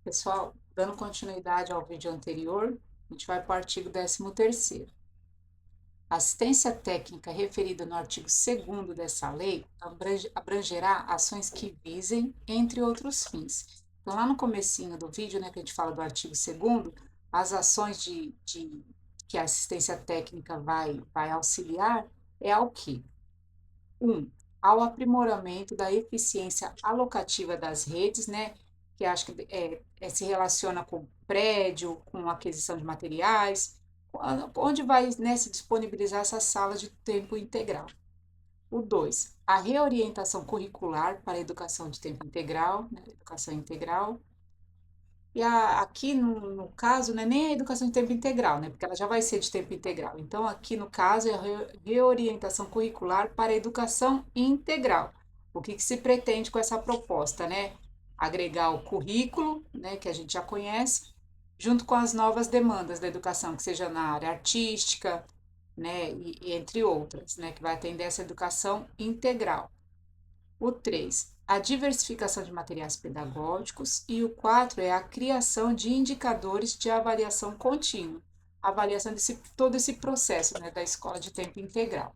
Pessoal, dando continuidade ao vídeo anterior, a gente vai para o artigo 13º. A assistência técnica referida no artigo 2º dessa lei abrangerá ações que visem, entre outros fins. Então, lá no comecinho do vídeo, né, que a gente fala do artigo 2º, as ações que a assistência técnica vai auxiliar é ao quê? 1. Ao aprimoramento da eficiência alocativa das redes, né? Que acho que se relaciona com prédio, com aquisição de materiais, onde vai, né, se disponibilizar essas salas de tempo integral. O 2. A reorientação curricular para a educação de tempo integral, né, educação integral. E aqui no caso, não é nem a educação de tempo integral, né? Porque ela já vai ser de tempo integral. Então, aqui no caso, é a reorientação curricular para a educação integral. O que se pretende com essa proposta, né? Agregar o currículo, né, que a gente já conhece, junto com as novas demandas da educação, que seja na área artística, né, e entre outras, né, que vai atender essa educação integral. O 3, a diversificação de materiais pedagógicos. E o 4 é a criação de indicadores de avaliação contínua, avaliação desse todo esse processo, né, da escola de tempo integral.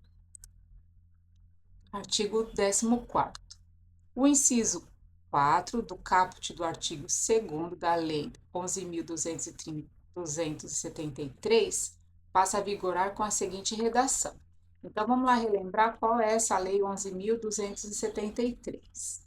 Artigo 14º. O inciso 4 do caput do artigo 2º da Lei 11.273 passa a vigorar com a seguinte redação. Então, vamos lá relembrar qual é essa Lei 11.273.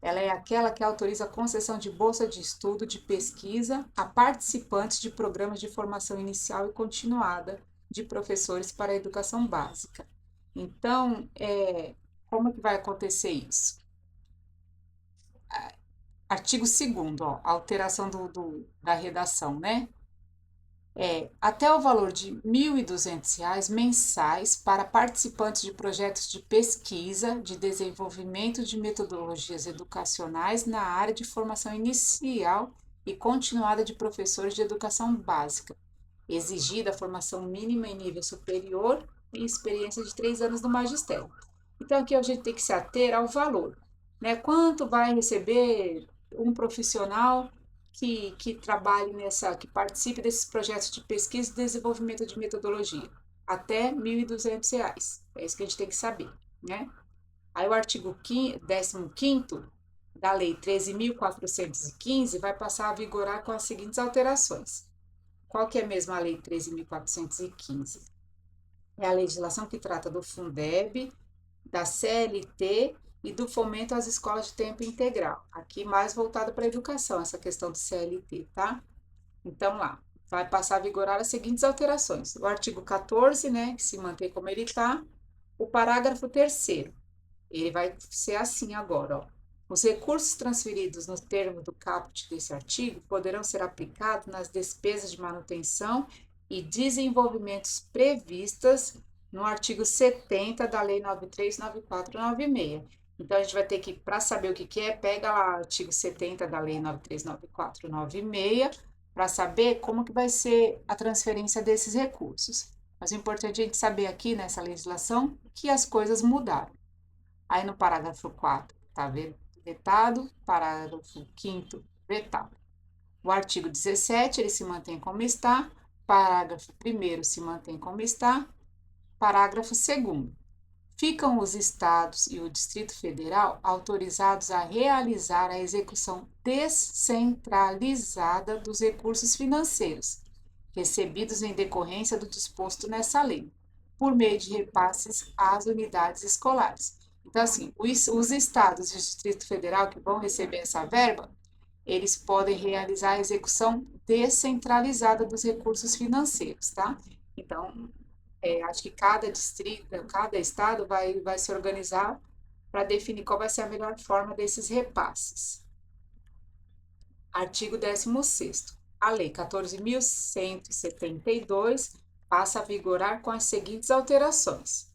Ela é aquela que autoriza a concessão de bolsa de estudo de pesquisa a participantes de programas de formação inicial e continuada de professores para a educação básica. Então, como que vai acontecer isso? Artigo 2º, ó, alteração da redação, né? Até o valor de R$ 1.200 mensais para participantes de projetos de pesquisa, de desenvolvimento de metodologias educacionais na área de formação inicial e continuada de professores de educação básica, exigida a formação mínima em nível superior e experiência de 3 anos no magistério. Então, aqui a gente tem que se ater ao valor, né? Quanto vai receber um profissional que trabalhe que participe desses projetos de pesquisa e desenvolvimento de metodologia? Até R$ 1.200. É isso que a gente tem que saber, né? Aí o artigo 15º da Lei 13.415 vai passar a vigorar com as seguintes alterações. Qual que é mesmo a Lei 13.415? É a legislação que trata do Fundeb, da CLT e do fomento às escolas de tempo integral. Aqui mais voltado para a educação, essa questão do CLT, tá? Então lá, vai passar a vigorar as seguintes alterações. O artigo 14, né, que se mantém como ele está. O parágrafo 3º, ele vai ser assim agora, ó. Os recursos transferidos no termo do caput desse artigo poderão ser aplicados nas despesas de manutenção e desenvolvimentos previstas no artigo 70 da Lei 939496. Então, a gente vai ter que, para saber o que é, pega lá o artigo 70 da Lei 939496, para saber como que vai ser a transferência desses recursos. Mas o importante é a gente saber aqui nessa legislação que as coisas mudaram. Aí no parágrafo 4 está vetado, parágrafo 5º vetado. O artigo 17 ele se mantém como está, parágrafo 1º se mantém como está, parágrafo 2º. Ficam os estados e o Distrito Federal autorizados a realizar a execução descentralizada dos recursos financeiros recebidos em decorrência do disposto nessa lei, por meio de repasses às unidades escolares. Então, assim, os estados e o Distrito Federal que vão receber essa verba, eles podem realizar a execução descentralizada dos recursos financeiros, tá? Então, acho que cada distrito, cada estado vai se organizar para definir qual vai ser a melhor forma desses repasses. Artigo 16º. A Lei 14.172 passa a vigorar com as seguintes alterações.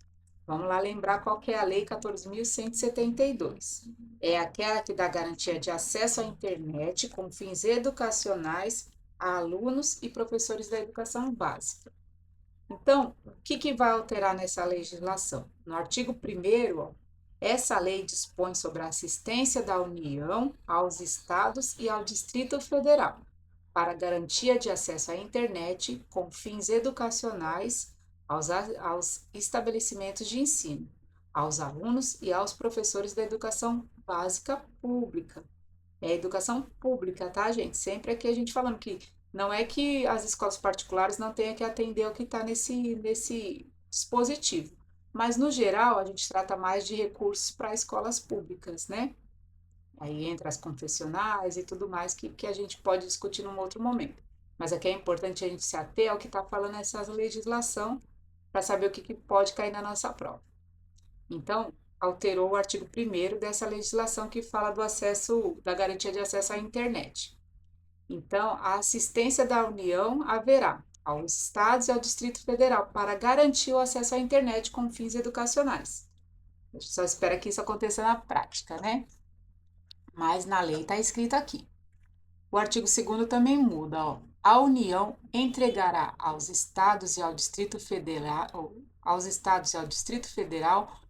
Vamos lá lembrar qual que é a Lei 14.172. É aquela que dá garantia de acesso à internet com fins educacionais a alunos e professores da educação básica. Então, o que vai alterar nessa legislação? No artigo 1º, Essa lei dispõe sobre a assistência da União aos estados e ao Distrito Federal para garantia de acesso à internet com fins educacionais aos estabelecimentos de ensino, aos alunos e aos professores da educação básica pública. É educação pública, tá, gente? Sempre aqui a gente falando que não é que as escolas particulares não tenham que atender o que está nesse dispositivo, mas no geral a gente trata mais de recursos para escolas públicas, né? Aí entra as confessionais e tudo mais que a gente pode discutir num outro momento. Mas aqui é importante a gente se ater ao que está falando essa legislação para saber o que pode cair na nossa prova. Então, alterou o artigo 1º dessa legislação que fala do acesso, da garantia de acesso à internet. Então, a assistência da União haverá aos estados e ao Distrito Federal para garantir o acesso à internet com fins educacionais. A gente só espera que isso aconteça na prática, né? Mas na lei está escrito aqui. O artigo 2º também muda, ó. A União entregará aos estados e ao Distrito Federal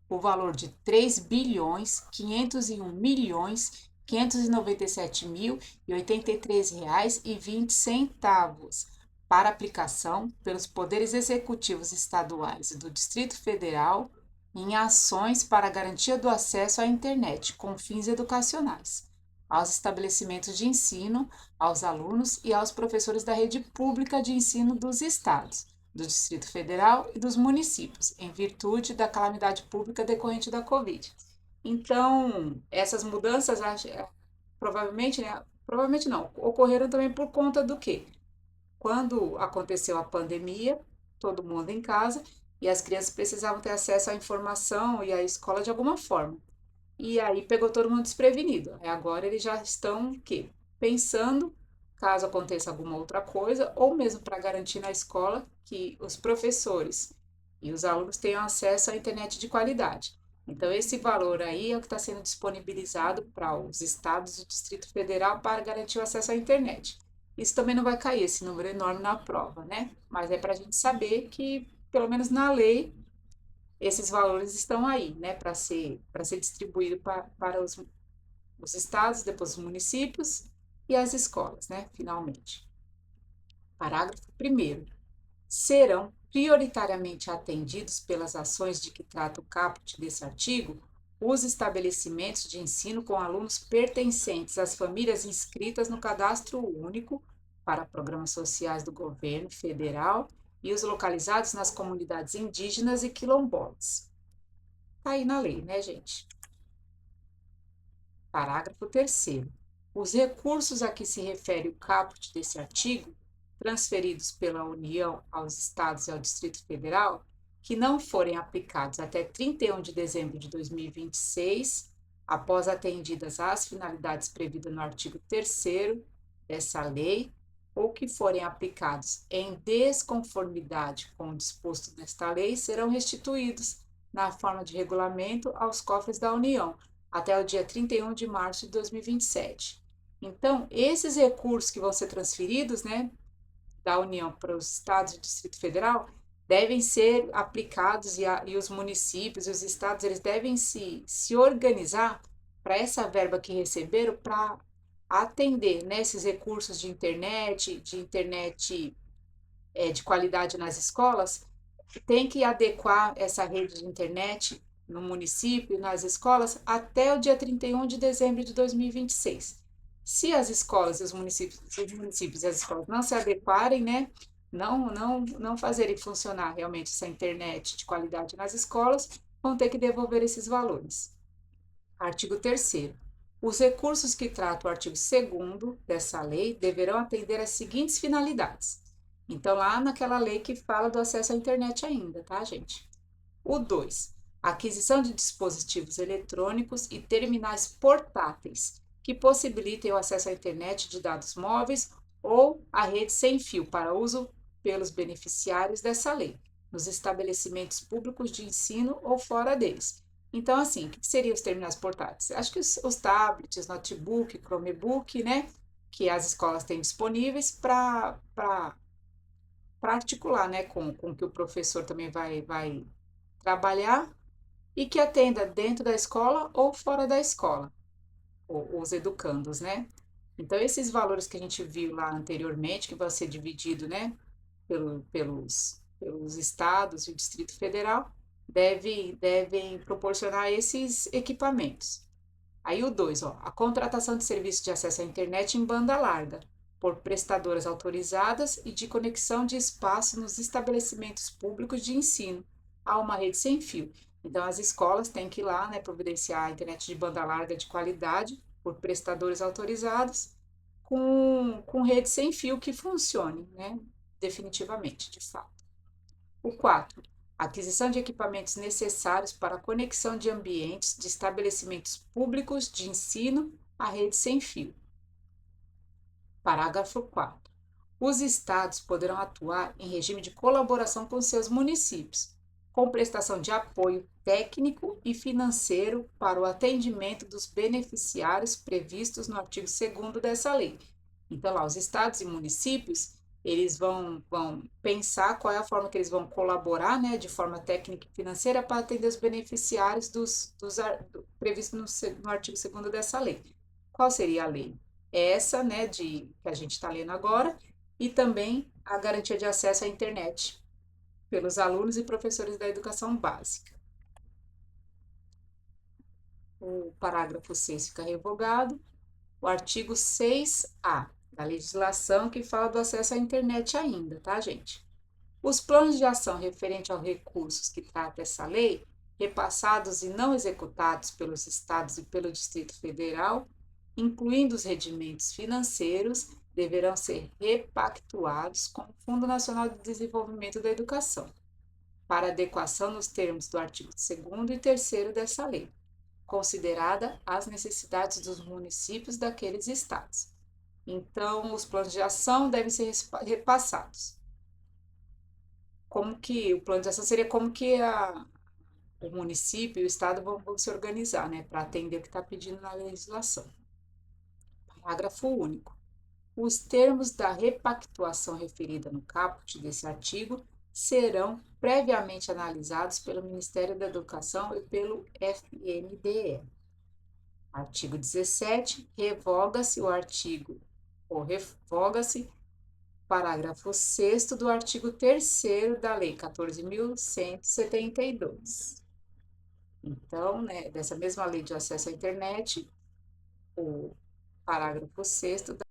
o valor de 3.501.597.083,20 para aplicação pelos poderes executivos estaduais e do Distrito Federal em ações para a garantia do acesso à internet com fins educacionais, aos estabelecimentos de ensino, aos alunos e aos professores da rede pública de ensino dos estados, do Distrito Federal e dos municípios, em virtude da calamidade pública decorrente da Covid. Então, essas mudanças provavelmente, né, provavelmente não, ocorreram também por conta do quê? Quando aconteceu a pandemia, todo mundo em casa, e as crianças precisavam ter acesso à informação e à escola de alguma forma. E aí pegou todo mundo desprevenido. Agora eles já estão o quê? Pensando, caso aconteça alguma outra coisa, ou mesmo para garantir na escola que os professores e os alunos tenham acesso à internet de qualidade. Então, esse valor aí é o que está sendo disponibilizado para os estados e o Distrito Federal para garantir o acesso à internet. Isso também não vai cair, esse número enorme na prova, né? Mas é para a gente saber que, pelo menos na lei, esses valores estão aí, né, para ser distribuído para os estados, depois os municípios e as escolas, né, finalmente. Parágrafo 1º. Serão prioritariamente atendidos pelas ações de que trata o caput desse artigo os estabelecimentos de ensino com alunos pertencentes às famílias inscritas no Cadastro Único para Programas Sociais do Governo Federal e os localizados nas comunidades indígenas e quilombolas. Está aí na lei, né, gente? Parágrafo 3º. Os recursos a que se refere o caput desse artigo, transferidos pela União aos Estados e ao Distrito Federal, que não forem aplicados até 31 de dezembro de 2026, após atendidas as finalidades previstas no artigo 3º dessa lei, ou que forem aplicados em desconformidade com o disposto nesta lei, serão restituídos na forma de regulamento aos cofres da União, até o dia 31 de março de 2027. Então, esses recursos que vão ser transferidos, né, da União para os estados e Distrito Federal, devem ser aplicados e os municípios e os estados, eles devem se organizar para essa verba que receberam para atender, né, esses recursos de internet de qualidade nas escolas, tem que adequar essa rede de internet no município, nas escolas, até o dia 31 de dezembro de 2026. Se as escolas e os municípios e as escolas não se adequarem, né, não fazerem funcionar realmente essa internet de qualidade nas escolas, vão ter que devolver esses valores. Artigo 3º. Os recursos que trata o artigo 2º dessa lei deverão atender às seguintes finalidades. Então, lá naquela lei que fala do acesso à internet ainda, tá, gente? O 2. Aquisição de dispositivos eletrônicos e terminais portáteis que possibilitem o acesso à internet de dados móveis ou à rede sem fio para uso pelos beneficiários dessa lei, nos estabelecimentos públicos de ensino ou fora deles. Então, assim, o que seriam os terminais portáteis? Acho que os tablets, notebook, Chromebook, né, que as escolas têm disponíveis para articular, né, com o que o professor também vai trabalhar e que atenda dentro da escola ou fora da escola, os educandos, né? Então, esses valores que a gente viu lá anteriormente, que vão ser divididos, né, pelos estados e o Distrito Federal, devem proporcionar esses equipamentos. Aí o 2, ó, a contratação de serviços de acesso à internet em banda larga, por prestadoras autorizadas e de conexão de espaço nos estabelecimentos públicos de ensino a uma rede sem fio. Então, as escolas têm que ir lá, né, providenciar a internet de banda larga de qualidade por prestadores autorizados com rede sem fio que funcione, né, definitivamente, de fato. O 4, aquisição de equipamentos necessários para a conexão de ambientes de estabelecimentos públicos de ensino à rede sem fio. Parágrafo 4. Os estados poderão atuar em regime de colaboração com seus municípios, com prestação de apoio técnico e financeiro para o atendimento dos beneficiários previstos no artigo 2º dessa lei. Então, lá, os estados e municípios, eles vão pensar qual é a forma que eles vão colaborar, né, de forma técnica e financeira para atender os beneficiários previstos no artigo 2º dessa lei. Qual seria a lei? Essa, né, que a gente está lendo agora, e também a garantia de acesso à internet pelos alunos e professores da educação básica. O parágrafo 6 fica revogado. O artigo 6A da legislação que fala do acesso à internet ainda, tá, gente? Os planos de ação referente aos recursos que trata essa lei, repassados e não executados pelos estados e pelo Distrito Federal, incluindo os rendimentos financeiros, deverão ser repactuados com o Fundo Nacional de Desenvolvimento da Educação, para adequação nos termos do artigo 2º e 3º dessa lei, considerada as necessidades dos municípios daqueles estados. Então, os planos de ação devem ser repassados. Como que o plano de ação seria como que o município e o estado vão se organizar, né, para atender o que está pedindo na legislação. Parágrafo único. Os termos da repactuação referida no caput desse artigo serão previamente analisados pelo Ministério da Educação e pelo FNDE. Artigo 17. Revoga-se o artigo ou revoga-se parágrafo 6º do artigo 3º da Lei 14.172. Então, né, dessa mesma lei de acesso à internet, o parágrafo 6º